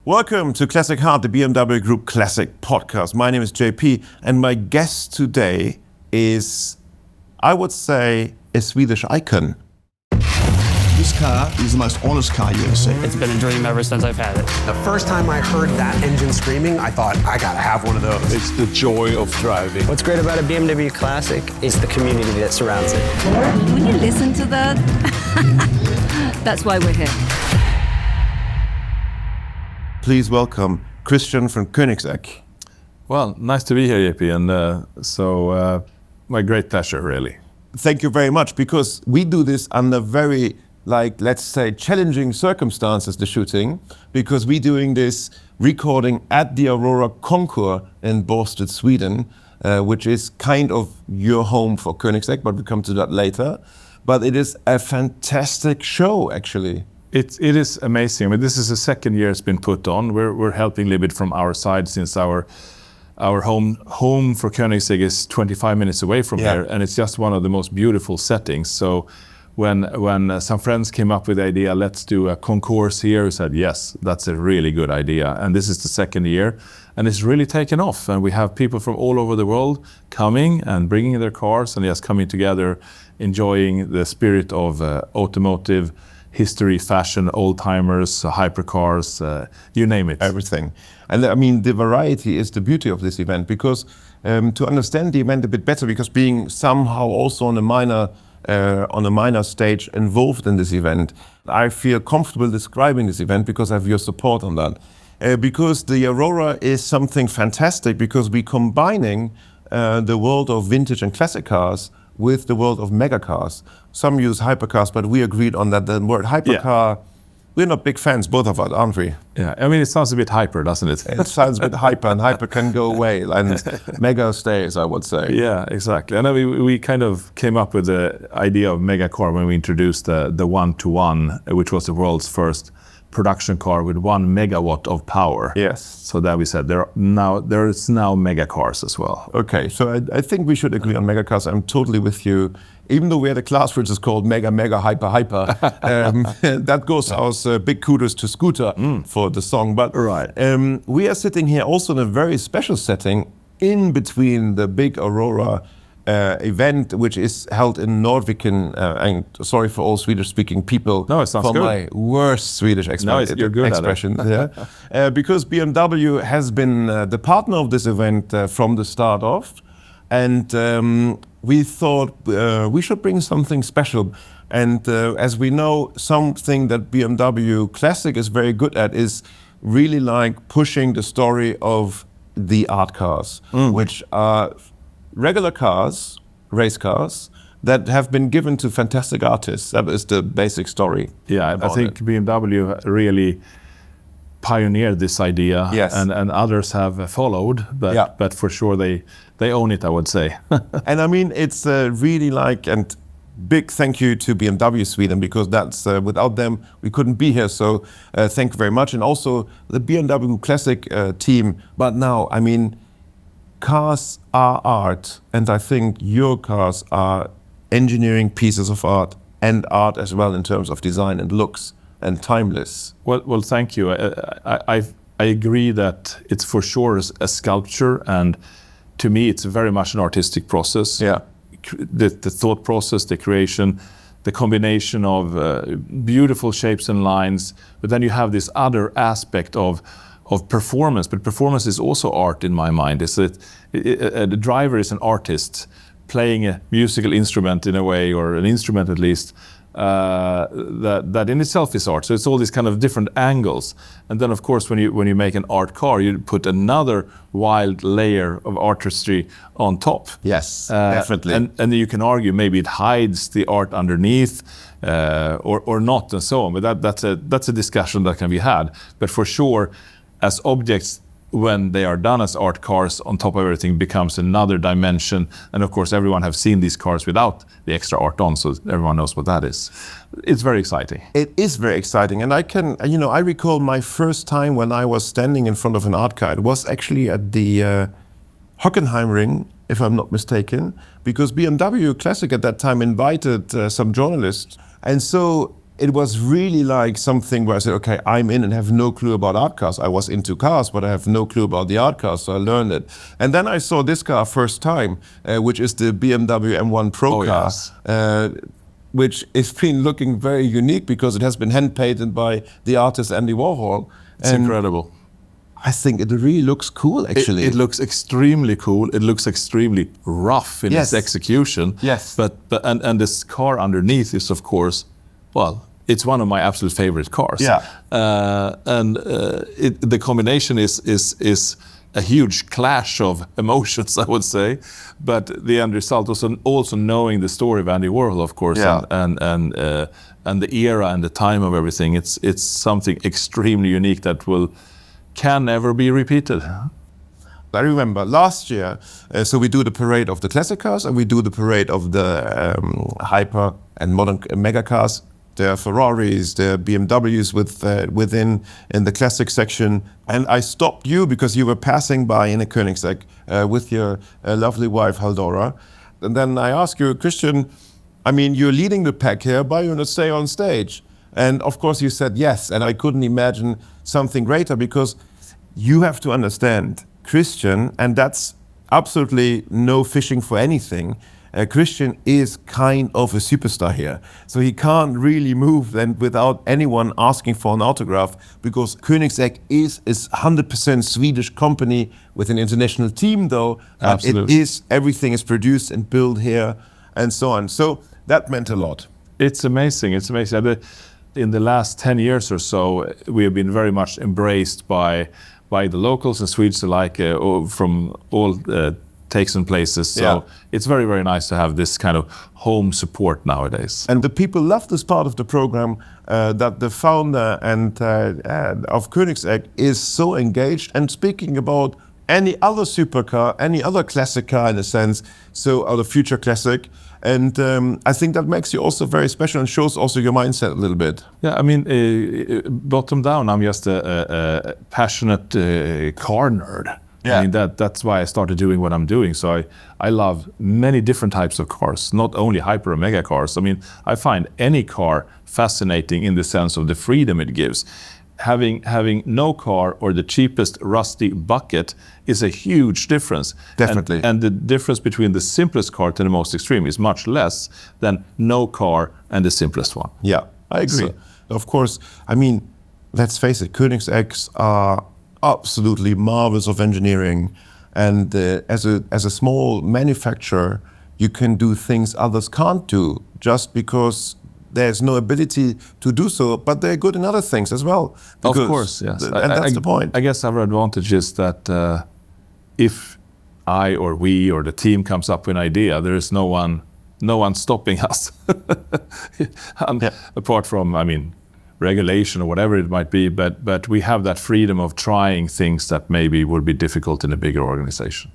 Welcome to Classic Heart, the BMW Group Classic podcast. My name is JP, and my guest today is, I would say, a Swedish icon. This car is the most honest car you ever see. It's been a dream ever since I've had it. The first time I heard that engine screaming, I thought, I gotta have one of those. It's the joy of driving. What's great about a BMW Classic is the community that surrounds it. When you listen to that, that's why we're here. Please welcome Christian from Koenigsegg. Well, nice to be here, JP, and my great pleasure, really. Thank you very much, because we do this under very, let's say, challenging circumstances, the shooting, because we're doing this recording at the Aurora Concours in Båstad, Sweden, which is kind of your home for Koenigsegg, but we'll come to that later. But it is a fantastic show, actually. It is amazing. I mean, this is the second year it's been put on. We're helping a little bit from our side, since our home for Koenigsegg is 25 minutes away from here, and it's just one of the most beautiful settings. So when some friends came up with the idea, let's do a concourse here, we said, yes, that's a really good idea. And this is the second year, and it's really taken off. And we have people from all over the world coming and bringing their cars and just coming together, enjoying the spirit of automotive, history, fashion, old-timers, hypercars, you name it. Everything. And I mean, the variety is the beauty of this event, because to understand the event a bit better, because being somehow also on a minor stage involved in this event, I feel comfortable describing this event because I have your support on that. Because the Aurora is something fantastic, because we're combining the world of vintage and classic cars with the world of megacars. Some use hypercars, but we agreed on that the word hypercar, we're not big fans, both of us, aren't we? Yeah, I mean, it sounds a bit hyper, doesn't it? It sounds a bit hyper, and hyper can go away, and mega stays, I would say. Yeah, exactly. And we kind of came up with the idea of megacar when we introduced the one-to-one, which was the world's first production car with 1 megawatt of power. Yes. So that we said there is now megacars as well. Okay, so I think we should agree on megacars. I'm totally with you. Even though we had a class which is called mega, hyper, that goes as big kudos to Scooter for the song. But right. We are sitting here also in a very special setting in between the big Aurora event, which is held in Nordviken, and sorry for all Swedish-speaking people. No, it sounds for good. My worst Swedish you're good expression. Yeah, because BMW has been the partner of this event from the start off, and we thought we should bring something special. And as we know, something that BMW Classic is very good at is really like pushing the story of the art cars, which are regular cars, race cars, that have been given to fantastic artists. That is the basic story. Yeah, I think BMW really pioneered this idea, yes, and others have followed, but for sure they own it, I would say. And I mean, it's really and big thank you to BMW Sweden, because that's without them we couldn't be here. So thank you very much, and also the BMW Classic team. But now, I mean, cars are art, and I think your cars are engineering pieces of art, and art as well in terms of design and looks and timeless. Well, thank you. I agree that it's for sure a sculpture, and to me it's very much an artistic process. Yeah, the thought process, the creation, the combination of beautiful shapes and lines, but then you have this other aspect of performance, but performance is also art in my mind. Is that the driver is an artist playing a musical instrument in a way, or an instrument at least, that in itself is art. So it's all these kind of different angles. And then of course when you make an art car, you put another wild layer of artistry on top. Yes, definitely. And you can argue maybe it hides the art underneath, or not, and so on. But that's a discussion that can be had. But for sure, as objects, when they are done as art cars, on top of everything becomes another dimension. And of course, everyone have seen these cars without the extra art on, so everyone knows what that is. It's very exciting. It is very exciting. And I recall my first time when I was standing in front of an art car. It was actually at the Hockenheimring, if I'm not mistaken, because BMW Classic at that time invited some journalists. And so it was really like something where I said, okay, I'm in and have no clue about art cars. I was into cars, but I have no clue about the art cars, so I learned it. And then I saw this car first time, which is the BMW M1 Pro car, yes. which is been looking very unique because it has been hand-painted by the artist Andy Warhol. It's incredible. I think it really looks cool, actually. It looks extremely cool. It looks extremely rough in its execution. Yes. But this car underneath is, of course, well, it's one of my absolute favorite cars. Yeah. The combination is a huge clash of emotions, I would say. But the end result also knowing the story of Andy Warhol, of course, Yeah. and the era and the time of everything. It's something extremely unique that can never be repeated. I remember last year, so we do the parade of the classic cars and we do the parade of the hyper and modern megacars. There are Ferraris, there are BMWs within in the classic section. And I stopped you because you were passing by in a Koenigsegg with your lovely wife, Haldora. And then I asked you, Christian, I mean, you're leading the pack here, but you're going to stay on stage. And of course you said yes, and I couldn't imagine something greater because you have to understand, Christian, and that's absolutely no fishing for anything, Christian is kind of a superstar here. So he can't really move then without anyone asking for an autograph because Koenigsegg is 100% Swedish company with an international team though. Absolutely. Everything is produced and built here and so on. So that meant a lot. It's amazing. It's amazing. In the last 10 years or so, we have been very much embraced by the locals and Swedes alike from all takes and places. So it's very, very nice to have this kind of home support nowadays. And the people love this part of the program that the founder and of Koenigsegg is so engaged and speaking about any other supercar, any other classic car in a sense, so or the future classic. And I think that makes you also very special and shows also your mindset a little bit. Yeah, I mean, bottom down, I'm just a passionate car nerd. Yeah. I mean, that's why I started doing what I'm doing. So I love many different types of cars, not only hyper and mega cars. I mean, I find any car fascinating in the sense of the freedom it gives. Having no car or the cheapest rusty bucket is a huge difference. Definitely. And the difference between the simplest car to the most extreme is much less than no car and the simplest one. Yeah, I agree. Of course, I mean, let's face it, Koenigseggs are absolutely marvels of engineering. And as a small manufacturer, you can do things others can't do just because there's no ability to do so, but they're good in other things as well. Of course, yes. And that's the point. I guess our advantage is that if I or we or the team comes up with an idea, there is no one stopping us. Apart from, I mean, regulation or whatever it might be, but we have that freedom of trying things that maybe would be difficult in a bigger organization.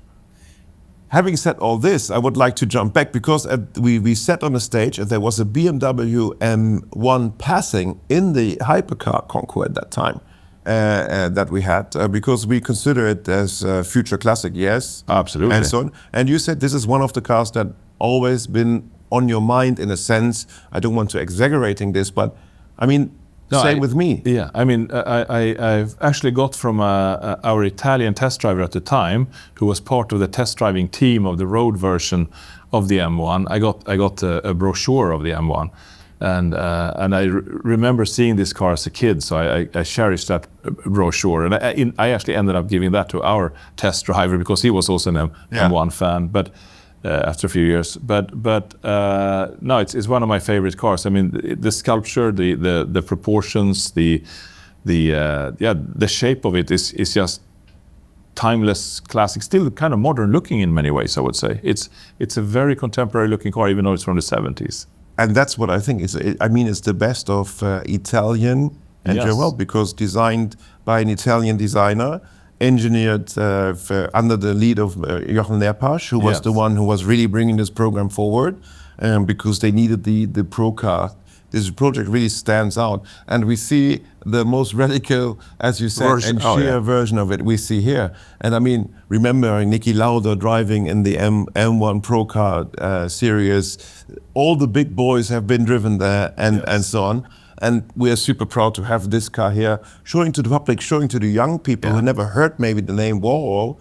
Having said all this, I would like to jump back because we sat on a stage and there was a BMW M1 passing in the hypercar concours at that time that we had because we consider it as a future classic, yes. Absolutely. And so on. And you said this is one of the cars that always been on your mind in a sense. I don't want to exaggerating this, but I mean, same with me. Yeah, I mean, I've actually got from our Italian test driver at the time, who was part of the test driving team of the road version of the M1. I got a brochure of the M1, and I remember seeing this car as a kid, so I cherished that brochure, and I actually ended up giving that to our test driver because he was also an M1 fan, but. After a few years, but no, it's one of my favorite cars. I mean, the sculpture, the proportions, the shape of it is just timeless, classic, still kind of modern looking in many ways. I would say it's a very contemporary looking car, even though it's from the 70s. And that's what I think is. I mean, it's the best of Italian engineering, because designed by an Italian designer. Engineered under the lead of Jochen Lerpasch, who was the one who was really bringing this program forward, because they needed the pro car. This project really stands out, and we see the most radical, as you said, and sheer version of it we see here. And I mean, remembering Niki Lauda driving in the M1 Pro Car series, all the big boys have been driven there, and so on. And we are super proud to have this car here, showing to the public, showing to the young people who never heard maybe the name Warhol,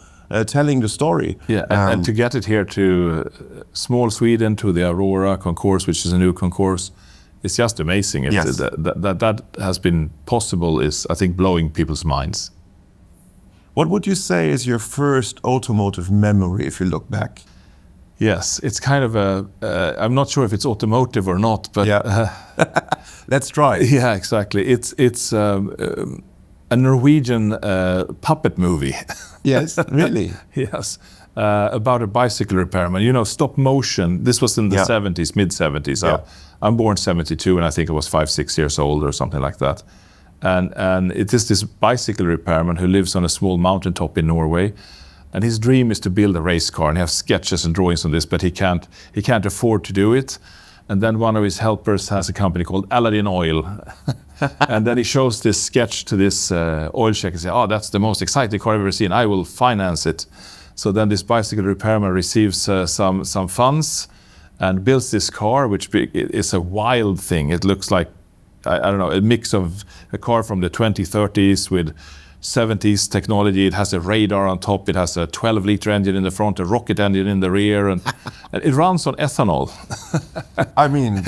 telling the story. Yeah, and to get it here to small Sweden, to the Aurora Concours, which is a new concourse, it's just amazing. Yes. That has been possible is, I think, blowing people's minds. What would you say is your first automotive memory if you look back? Yes, it's kind of I'm not sure if it's automotive or not, but let's try. Yeah, exactly. It's a Norwegian puppet movie. Yes, really? Yes, about a bicycle repairman. You know, stop motion. This was in the 70s, mid-70s. Yeah. I'm born 72, and I think I was 5-6 years old or something like that. And it is this bicycle repairman who lives on a small mountaintop in Norway. And his dream is to build a race car, and he has sketches and drawings on this, but he can't afford to do it. And then one of his helpers has a company called Aladdin Oil. And then he shows this sketch to this oil check and says, "Oh, that's the most exciting car I've ever seen. I will finance it." So then this bicycle repairman receives some funds and builds this car, which is a wild thing. It looks like, I don't know, a mix of a car from the 2030s with 70s technology. It has a radar on top. It has a 12-liter engine in the front, a rocket engine in the rear, and it runs on ethanol. I mean,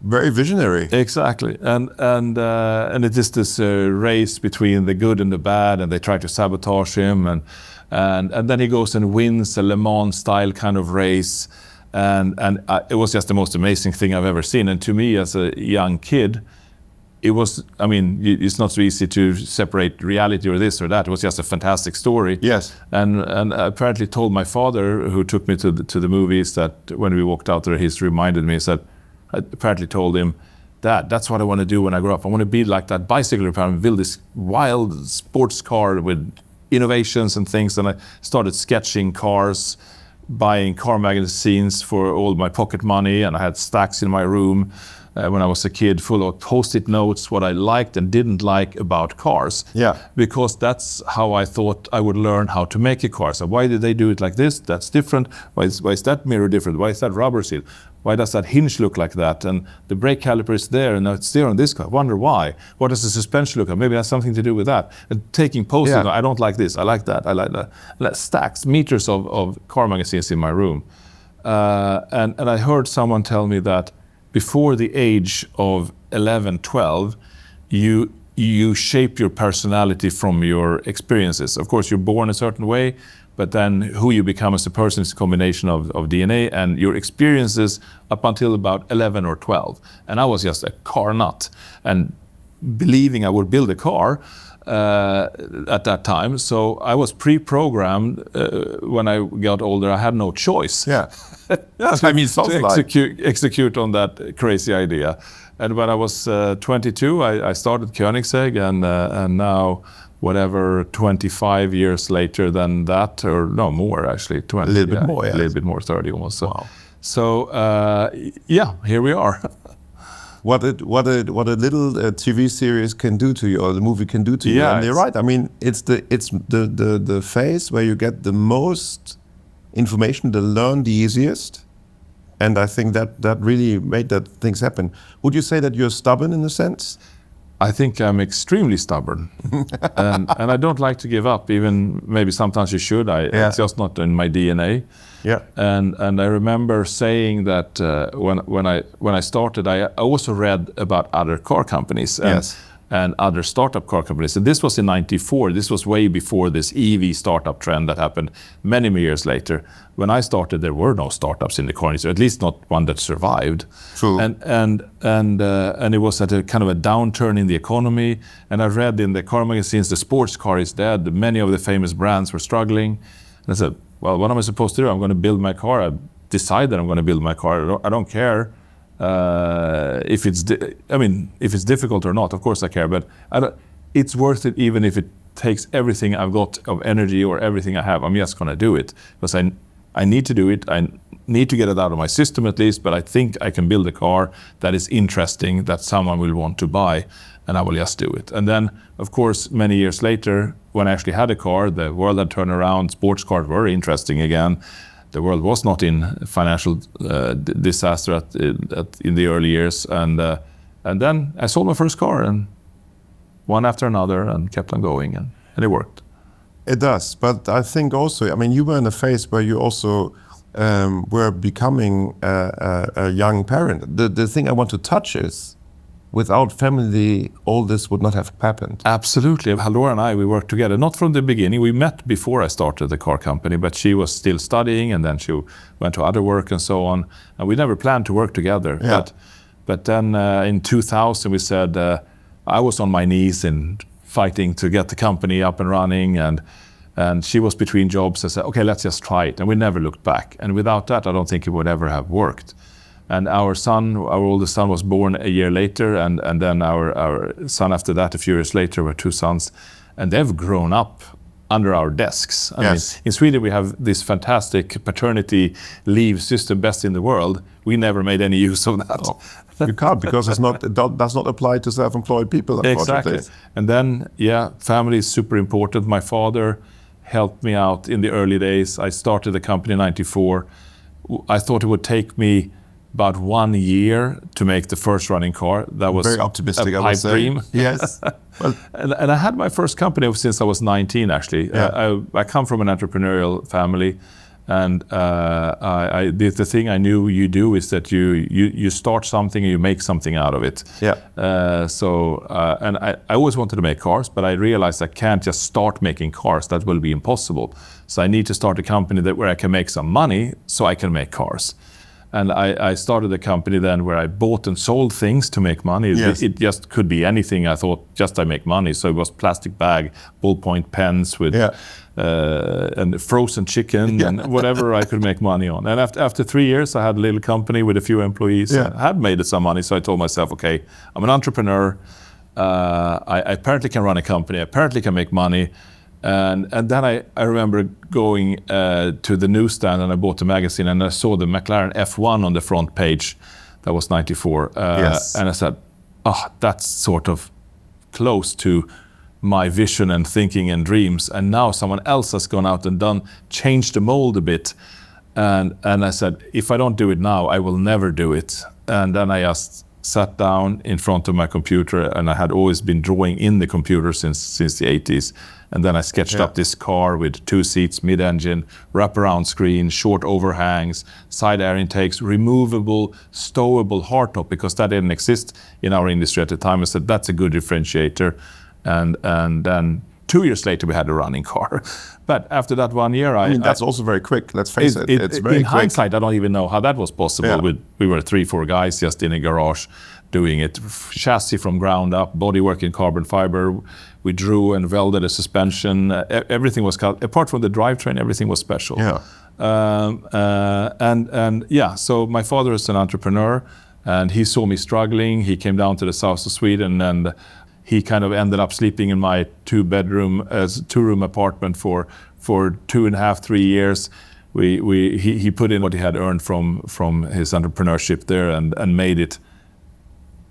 very visionary. Exactly, and it is this race between the good and the bad, and they try to sabotage him, and then he goes and wins a Le Mans style kind of race, and it was just the most amazing thing I've ever seen. And to me, as a young kid, it was, I mean, it's not so easy to separate reality or this or that. It was just a fantastic story. Yes. And I apparently told my father, who took me to the movies, that when we walked out there, he reminded me, said, I apparently told him, "Dad, that's what I want to do when I grow up. I want to be like that bicycle repairman, build this wild sports car with innovations and things." And I started sketching cars, buying car magazines for all my pocket money, and I had stacks in my room when I was a kid, full of post-it notes, what I liked and didn't like about cars. Yeah. Because that's how I thought I would learn how to make a car. So why did they do it like this? That's different. Why is that mirror different? Why is that rubber seal? Why does that hinge look like that? And the brake caliper is there, and now it's there on this car. I wonder why. What does the suspension look like? Maybe it has something to do with that. And taking post-it, I don't like this, I like that, I like that. Stacks, meters of car magazines in my room. And I heard someone tell me that before the age of 11, 12, you shape your personality from your experiences. Of course, you're born a certain way, but then who you become as a person is a combination of DNA and your experiences up until about 11 or 12. And I was just a car nut and believing I would build a car at that time. So I was pre-programmed when I got older. I had no choice. Yeah. I mean, to execute on that crazy idea. And when I was 22, I started Koenigsegg, and now, whatever, 25 years later than that, or no more actually, 20. A little bit more, yeah. A little bit more, 30 almost. So, wow. So yeah, here we are. What a little TV series can do to you, or the movie can do to you. And you're right. I mean, it's the phase where you get the most information to learn the easiest, and I think that really made that things happen. Would you say that you're stubborn in a sense? I think I'm extremely stubborn, and I don't like to give up. Even maybe sometimes you should. It's just not in my DNA. Yeah. And I remember saying that when I started, I also read about other car companies and other startup car companies. And this was in '94. This was way before this EV startup trend that happened many years later. When I started, there were no startups in the car industry, at least not one that survived. True. And it was at a kind of a downturn in the economy. And I read in the car magazines, the sports car is dead. Many of the famous brands were struggling. And I said, well, what am I supposed to do? I'm going to build my car. I decided I'm going to build my car. I don't care if it's difficult or not. Of course I care, but it's worth it even if it takes everything I've got of energy or everything I have. I'm just going to do it because I need to do it. I need to get it out of my system at least, but I think I can build a car that is interesting, that someone will want to buy, and I will just do it. And then, of course, many years later, when I actually had a car, the world had turned around, sports cars were interesting again. The world was not in financial disaster in the early years, and And then I sold my first car, and one after another, and kept on going, and it worked. It does, but I think also, I mean, you were in a phase where you also were becoming a young parent. The thing I want to touch is, without family, all this would not have happened. Absolutely. Aurora and I, we worked together, not from the beginning. We met before I started the car company, but she was still studying, and then she went to other work and so on. And we never planned to work together. Yeah. But then in 2000, we said, I was on my knees and fighting to get the company up and running, and she was between jobs. I said, okay, let's just try it. And we never looked back. And without that, I don't think it would ever have worked. And our oldest son was born a year later, and then our son after that, a few years later, were two sons. And they've grown up under our desks. I mean, in Sweden, we have this fantastic paternity leave system, best in the world. We never made any use of that. Oh. You can't, because it does not apply to self-employed people. Exactly. And then, family is super important. My father helped me out in the early days. I started the company in '94. I thought it would take me about 1 year to make the first running car. That was very optimistic, a I would pipe dream. Yes. Well, and I had my first company since I was 19, actually. Yeah. I come from an entrepreneurial family, and the thing I knew you do is that you start something and you make something out of it. Yeah. And I always wanted to make cars, but I realized I can't just start making cars. That will be impossible. So I need to start a company where I can make some money so I can make cars. And I started a company then where I bought and sold things to make money. Yes. It just could be anything. I thought just I make money. So it was plastic bag, ballpoint pens with and frozen chicken and whatever I could make money on. And after 3 years, I had a little company with a few employees. Yeah. I had made some money. So I told myself, okay, I'm an entrepreneur. I apparently can run a company. I apparently can make money. And then I remember going to the newsstand, and I bought a magazine, and I saw the McLaren F1 on the front page. That was '94. Yes. And I said, that's sort of close to my vision and thinking and dreams. And now someone else has gone out and changed the mold a bit. And I said, if I don't do it now, I will never do it. And then I just sat down in front of my computer, and I had always been drawing in the computer since the 80s. And then I sketched up this car with 2 seats, mid-engine, wraparound screen, short overhangs, side air intakes, removable, stowable hardtop, because that didn't exist in our industry at the time. I said, that's a good differentiator. And then 2 years later, we had a running car. But after that 1 year, I mean, that's also very quick. Let's face it. It's very in quick. hindsight, I don't even know how that was possible. Yeah. We were 3-4 guys just in a garage doing it. Chassis from ground up, bodywork in carbon fiber. We drew and welded a suspension. Everything was cut. Apart from the drivetrain, everything was special. Yeah. So my father is an entrepreneur, and he saw me struggling. He came down to the south of Sweden, and he kind of ended up sleeping in my 2-room apartment for 2.5, 3 years. He put in what he had earned from his entrepreneurship there, and made it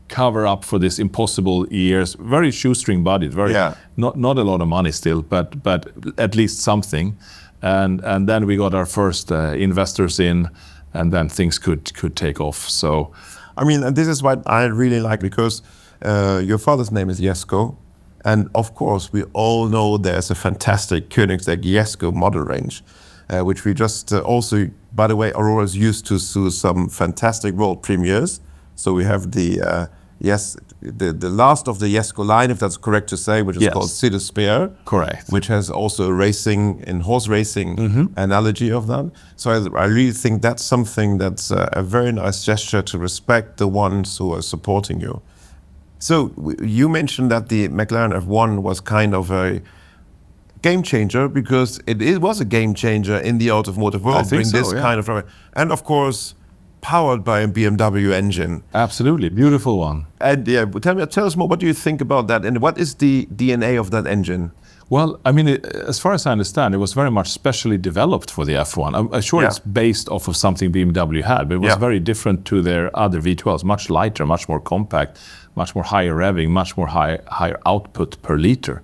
cover up for this impossible years. Very shoestring budget, not a lot of money still, but at least something. And then we got our first investors in, and then things could take off. So, I mean, and this is what I really like, because your father's name is Jesko, and of course we all know there's a fantastic Koenigsegg Jesko model range, which we just also, by the way, Aurora's used to some fantastic world premieres. So we have the last of the Jesko line, if that's correct to say, which is called City Spear. Correct. Which has also horse racing analogy of that. So I really think that's something that's a very nice gesture to respect the ones who are supporting you. So you mentioned that the McLaren F1 was kind of a game changer, because it was a game changer in the automotive world. I think so, kind of, and of course, powered by a BMW engine. Absolutely, beautiful one. And tell us more. What do you think about that, and what is the DNA of that engine? Well, I mean, as far as I understand, it was very much specially developed for the F1. I'm sure it's based off of something BMW had, but it was very different to their other V12s. Much lighter, much more compact, much more higher revving, much more higher output per liter.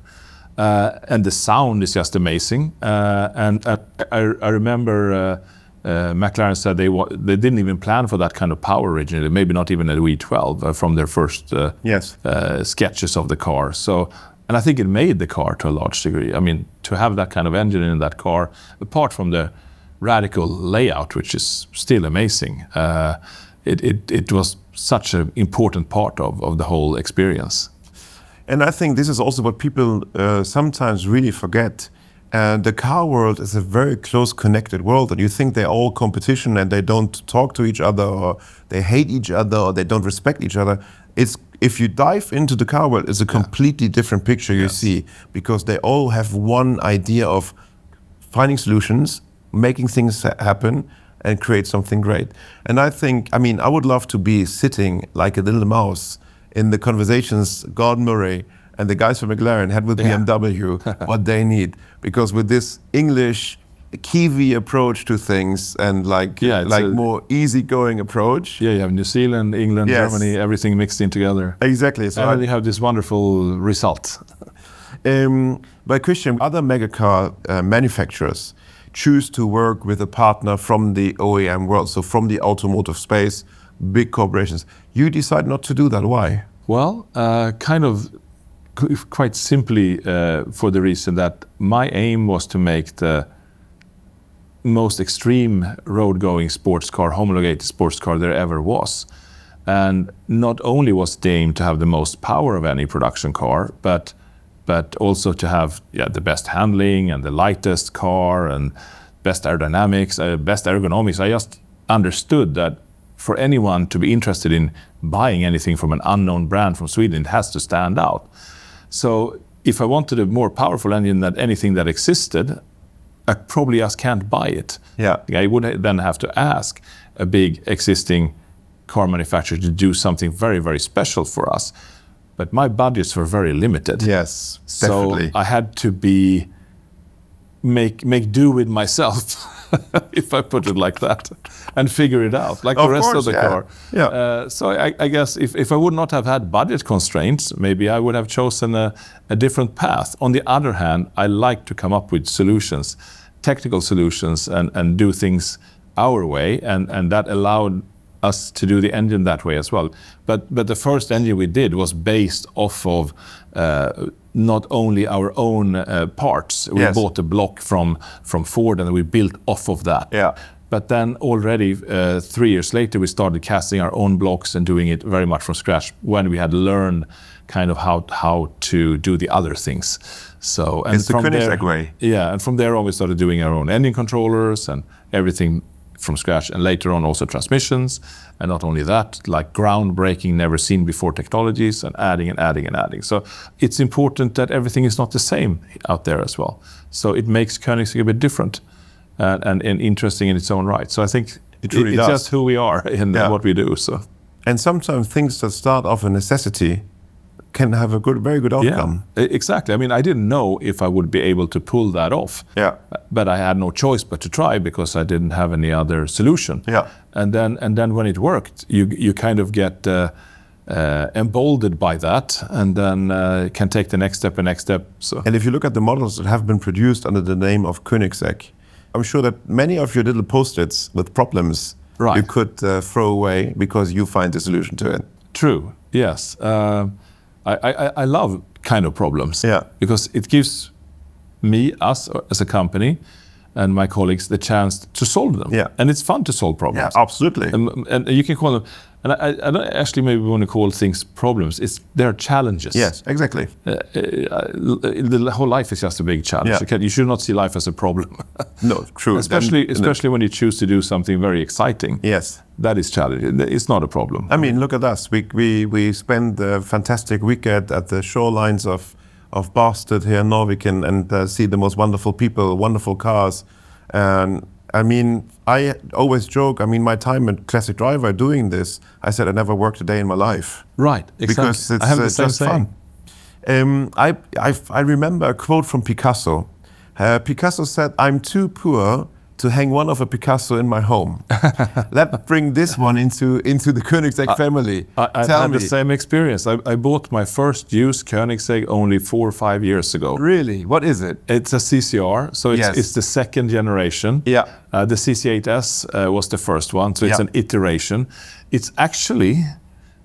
And the sound is just amazing. And I remember McLaren said they didn't even plan for that kind of power originally, maybe not even a V12 from their first sketches of the car. So, and I think it made the car to a large degree. I mean, to have that kind of engine in that car, apart from the radical layout, which is still amazing, it was such an important part of the whole experience. And I think this is also what people sometimes really forget. The car world is a very close connected world, and you think they're all competition and they don't talk to each other, or they hate each other, or they don't respect each other. If you dive into the car world, it's a completely different picture you see, because they all have one idea of finding solutions, making things happen, and create something great. And I think, I mean, I would love to be sitting like a little mouse in the conversations Gordon Murray and the guys from McLaren had with BMW, what they need. Because with this English Kiwi approach to things and more easygoing approach. Yeah, you have New Zealand, England, Germany, everything mixed in together. Exactly. So and you have this wonderful result. But Christian, other megacar manufacturers choose to work with a partner from the OEM world, so from the automotive space, big corporations. You decide not to do that. Why? Well, quite simply for the reason that my aim was to make the most extreme road-going sports car, homologated sports car there ever was. And not only was the aim to have the most power of any production car, but also to have the best handling and the lightest car and best aerodynamics, best ergonomics. I just understood that for anyone to be interested in buying anything from an unknown brand from Sweden, it has to stand out. So if I wanted a more powerful engine than anything that existed, I probably just can't buy it. Yeah. I would then have to ask a big existing car manufacturer to do something very, very special for us. But my budgets were very limited. Yes, definitely. So I had to make do with myself, if I put it like that, and figure it out, like the rest of the car. Yeah. So I guess if I would not have had budget constraints, maybe I would have chosen a different path. On the other hand, I like to come up with solutions, technical solutions, and do things our way, and that allowed us to do the engine that way as well. But the first engine we did was based off of not only our own parts. We bought a block from Ford and we built off of that. Yeah. But then already 3 years later, we started casting our own blocks and doing it very much from scratch when we had learned kind of how to do the other things. So and it's the Koenigsegg way. Yeah, and from there on we started doing our own engine controllers and everything from scratch, and later on also transmissions, and not only that, like groundbreaking, never seen before technologies, and adding and adding and adding. So it's important that everything is not the same out there as well. So it makes Koenigsegg a bit different and interesting in its own right. So I think it's just who we are in what we do. So, and sometimes things that start off a necessity can have a very good outcome. Yeah, exactly. I mean, I didn't know if I would be able to pull that off. Yeah. But I had no choice but to try because I didn't have any other solution. Yeah. And then when it worked, you kind of get emboldened by that, and then can take the next step. So. And if you look at the models that have been produced under the name of Koenigsegg, I'm sure that many of your little post-its with problems you could throw away because you find the solution to it. True. Yes. I love kind of problems because it gives us as a company and my colleagues the chance to solve them. Yeah. And it's fun to solve problems. Yeah, absolutely. And you can call them, and I don't actually maybe want to call things problems. They're challenges. Yes, exactly. The whole life is just a big challenge. Yeah. You should not see life as a problem. No, true. Especially when you choose to do something very exciting. Yes. That is challenging. It's not a problem. I mean, look at us. We spent a fantastic weekend at the shorelines of Bastad here in Norway and see the most wonderful people, wonderful cars. And I mean, I always joke, I mean, my time at Classic Driver doing this, I said I never worked a day in my life. Right, exactly. Because it's just fun. I remember a quote from Picasso. Picasso said, "I'm too poor to hang one of a Picasso in my home. Let's bring this one into the Koenigsegg family. I Tell had me. the same experience. I bought my first used Koenigsegg only 4 or 5 years ago. Really? What is it? It's a CCR, so it's the second generation. Yeah. The CC8S was the first one, so it's an iteration. It's actually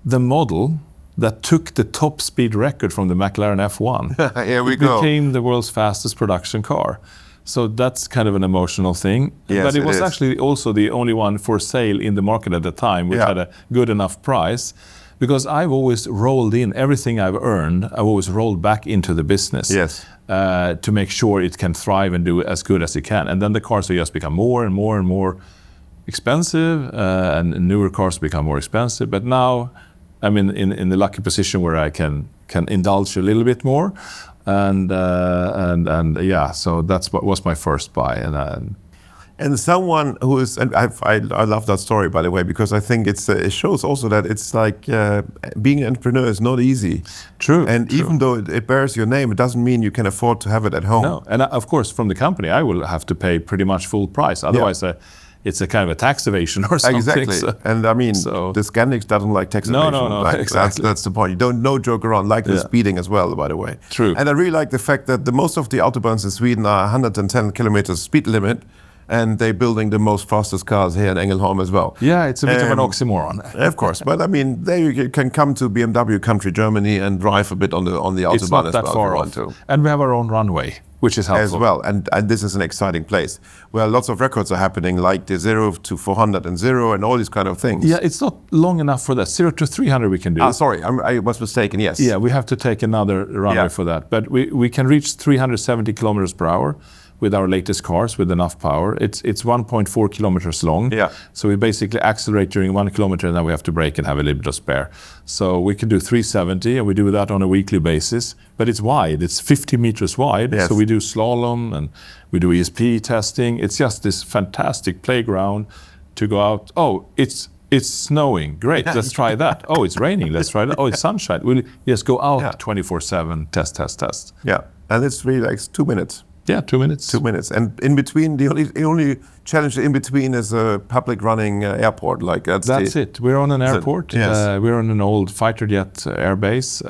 the model that took the top speed record from the McLaren F1. Here we it go. became the world's fastest production car. So that's kind of an emotional thing. Yes, but it was is. actually also the only one for sale in the market at the time, which had a good enough price. Because I've always rolled in everything I've earned, I've always rolled back into the business. Yes. To make sure it can thrive and do as good as it can. And then the cars will just become more and more and more expensive, and newer cars become more expensive. But now I'm in the lucky position where I can indulge a little bit more, and so that's what was my first buy, and someone who is, and I love that story, by the way, because I think it shows also that it's like being an entrepreneur is not easy. True. And even though it bears your name, it doesn't mean you can afford to have it at home. No, and of course from the company I will have to pay pretty much full price. Otherwise, it's a kind of a tax evasion or something. Exactly. So, and I mean, the Scandinavians doesn't like tax evasion. No, Like, exactly. That's the point. You don't no joke around, like the speeding as well, by the way. True. And I really like the fact that most of the autobahns in Sweden are 110 kilometers speed limit, and they're building the most fastest cars here in Ängelholm as well. yeah, it's a bit of an oxymoron. Of course, but I mean, there you can come to BMW country Germany and drive a bit on the autobahn It's not as that well. far if you off. want to. And we have our own runway, which is helpful. As well, and this is an exciting place where lots of records are happening, like the 0 to 400 and 0 and all these kind of things. Yeah, it's not long enough for that. 0 to 300 we can do. Sorry, I was mistaken. Yes. Yeah, we have to take another runway for that. But we can reach 370 kilometers per hour with our latest cars with enough power. It's 1.4 kilometers long. Yeah. So we basically accelerate during 1 kilometer and then we have to brake and have a little bit of spare. So we can do 370 and we do that on a weekly basis. But it's wide. It's 50 meters wide. Yes. So we do slalom and we do ESP testing. It's just this fantastic playground to go out. Oh, it's snowing. Great, let's try that. Oh, it's raining. Let's try that. Oh, it's sunshine. We'll just go out 24/7, test. Yeah, and it's really like 2 minutes. Yeah, 2 minutes. 2 minutes, and in between, the only challenge in between is a public running airport. Like that's it. We're on an airport. Yes. We're on an old fighter jet airbase.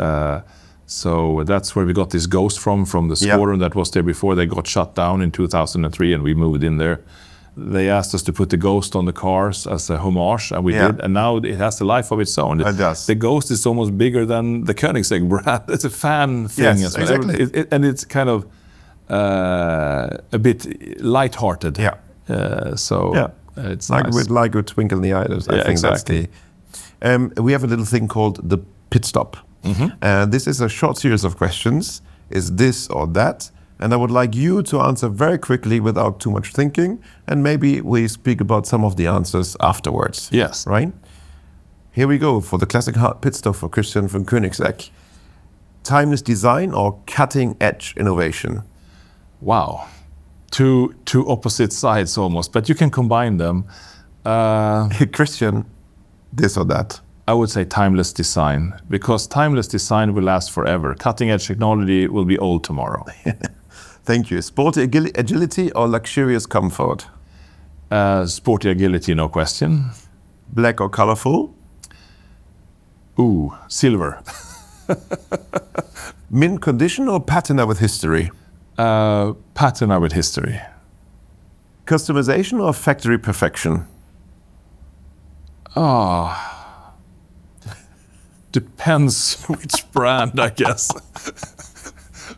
So that's where we got this Ghost from the squadron that was there before. They got shut down in 2003, and we moved in there. They asked us to put the Ghost on the cars as a homage, and we did. And now it has a life of its own. It does. The Ghost is almost bigger than the Koenigsegg brand. It's a fan thing as well. Exactly. And it's kind of a bit light-hearted. Yeah. It's like nice. with a twinkle in the eye. I think exactly. that's the. We have a little thing called the pit stop. This is a short series of questions. Is this or that? And I would like you to answer very quickly without too much thinking, and maybe we speak about some of the answers afterwards. Yes. Right? Here we go for the classic pit stop for Christian from Koenigsegg. Timeless design or cutting edge innovation? Wow. Two opposite sides almost, but you can combine them. Christian, this or that? I would say timeless design, because timeless design will last forever. Cutting edge technology will be old tomorrow. Thank you. Sporty agility or luxurious comfort? Sporty agility, no question. Black or colorful? Ooh, silver. Mint condition or patina with history? Patina with history. Customization or factory perfection? Depends which brand, I guess.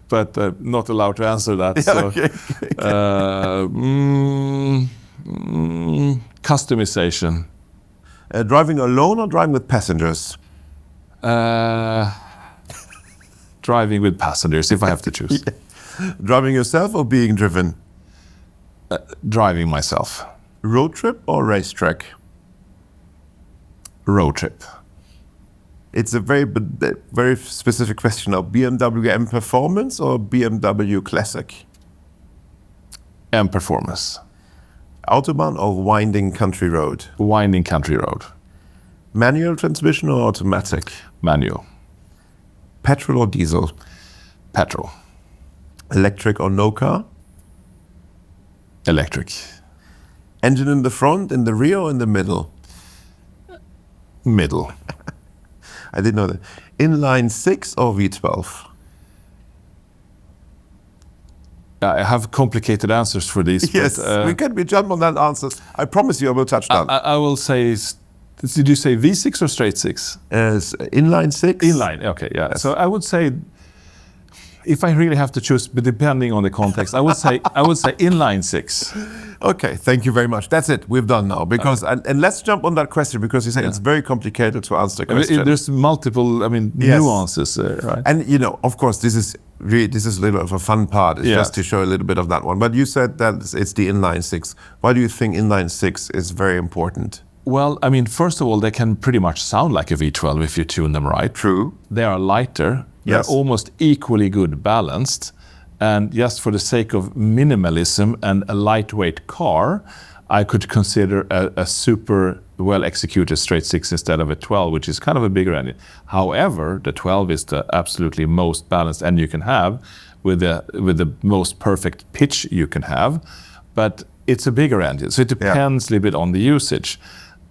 But not allowed to answer that. So, Okay. Customization. Driving alone or driving with passengers? Driving with passengers, if I have to choose. Driving yourself or being driven? Driving myself. Road trip or racetrack? Road trip. It's a very specific question now. BMW M Performance or BMW Classic? M Performance. Autobahn or winding country road? Winding country road. Manual transmission or automatic? Manual. Petrol or diesel? Petrol. Electric or no car? Electric. Engine in the front, in the rear, or in the middle? Middle. I didn't know that. Inline 6 or V12? I have complicated answers for these. Yes, we jump on that answer. I promise you I will touch that. I will say, did you say V6 or straight 6? Inline 6? Inline, okay, yeah. Yes. So I would say, if I really have to choose, but depending on the context, I would say inline 6. Okay, thank you very much. That's it. We've done now. Because and let's jump on that question because you say it's very complicated to answer the question. There's multiple, nuances, right? And of course, this is a little bit of a fun part. It's just to show a little bit of that one. But you said that it's the inline 6. Why do you think inline 6 is very important? Well, first of all, they can pretty much sound like a V12 if you tune them right. True. They are lighter. Yes. They're almost equally good balanced. And just for the sake of minimalism and a lightweight car, I could consider a super well-executed straight 6 instead of a 12, which is kind of a bigger engine. However, the 12 is the absolutely most balanced engine you can have with the most perfect pitch you can have. But it's a bigger engine, so it depends a little bit on the usage.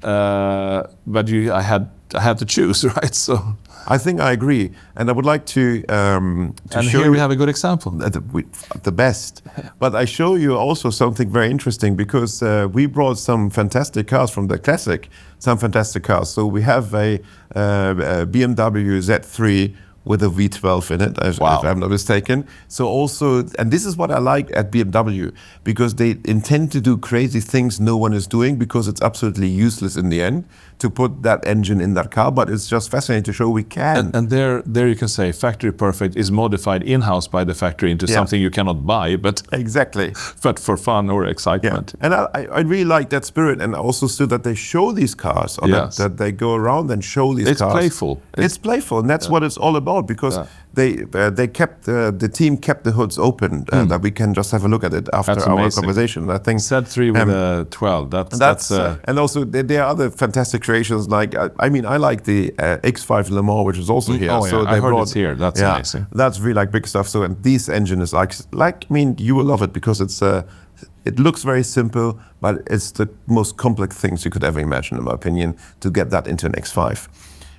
But I had to choose, right? So I think I agree, and I would like to and show here you we have a good example. The best. But I show you also something very interesting because we brought some fantastic cars from the Classic, some fantastic cars. So we have a BMW Z3 with a V12 in it, if I'm not mistaken. So also, and this is what I like at BMW, because they intend to do crazy things no one is doing because it's absolutely useless in the end to put that engine in that car, but it's just fascinating to show we can. And there you can say factory perfect is modified in-house by the factory into something you cannot buy, but exactly, but for fun or excitement. And I really like that spirit, and also so that they show these cars, or that they go around and show these cars. It's playful. It's playful, and that's what it's all about, because they kept the team kept the hoods open that we can just have a look at it after our conversation. I think Z3 with a 12. That's and also there are other fantastic creations. Like I like the X5 Le Mans, which is also here. Oh, yeah. So I heard it's here. That's amazing. That's really like big stuff. So and this engine is you will love it because it's it looks very simple, but it's the most complex things you could ever imagine, in my opinion, to get that into an X5.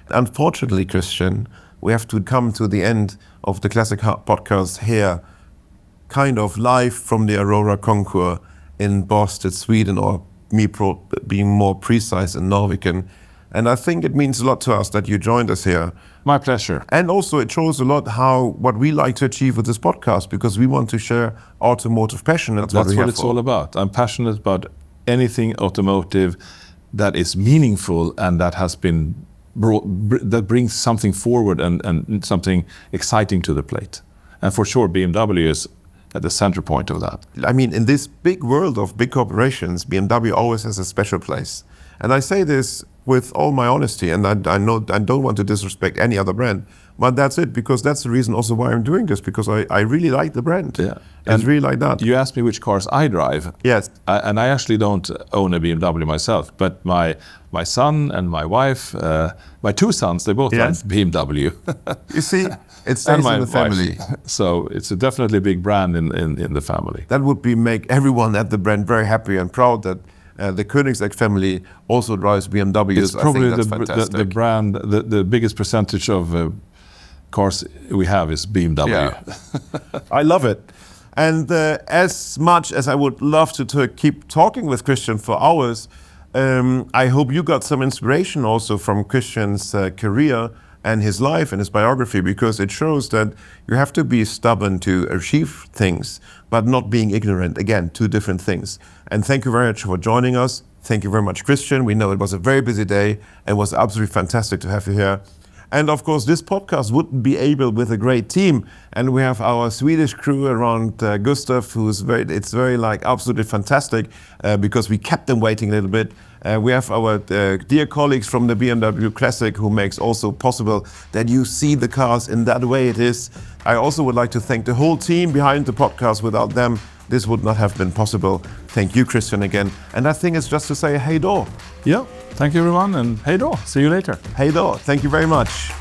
Unfortunately, Christian, we have to come to the end of the Classic podcast here, kind of live from the Aurora Concours in Båstad, Sweden, or being more precise, in Norwegian. And I think it means a lot to us that you joined us here. My pleasure. And also it shows a lot what we like to achieve with this podcast, because we want to share automotive passion. That's what it's all about. I'm passionate about anything automotive that is meaningful and that has been that brings something forward and something exciting to the plate. And for sure, BMW is at the center point of that. In this big world of big corporations, BMW always has a special place. And I say this with all my honesty, and I know I don't want to disrespect any other brand, but that's it, because that's the reason also why I'm doing this, because I really like the brand. Yeah. It's really like that. You asked me which cars I drive. Yes. And I actually don't own a BMW myself, but my son and my wife, my two sons, they both drive BMW. You see, it stays in the family. So it's definitely a big brand in the family. That would make everyone at the brand very happy and proud that the Koenigsegg family also drives BMWs. It's probably I think that's the brand, the biggest percentage of cars we have is BMW. Yeah. I love it. And as much as I would love to keep talking with Christian for hours, I hope you got some inspiration also from Christian's career and his life and his biography, because it shows that you have to be stubborn to achieve things, but not being ignorant. Again, two different things. And thank you very much for joining us. Thank you very much, Christian. We know it was a very busy day and it was absolutely fantastic to have you here. And of course, this podcast wouldn't be able with a great team. And we have our Swedish crew around Gustav, who's very absolutely fantastic because we kept them waiting a little bit. We have our dear colleagues from the BMW Classic, who makes also possible that you see the cars in that way it is. I also would like to thank the whole team behind the podcast. Without them, this would not have been possible. Thank you, Christian, again. And I think it's just to say, hey, då. Yeah, thank you, everyone, and hey, då. See you later. Hey, då. Thank you very much.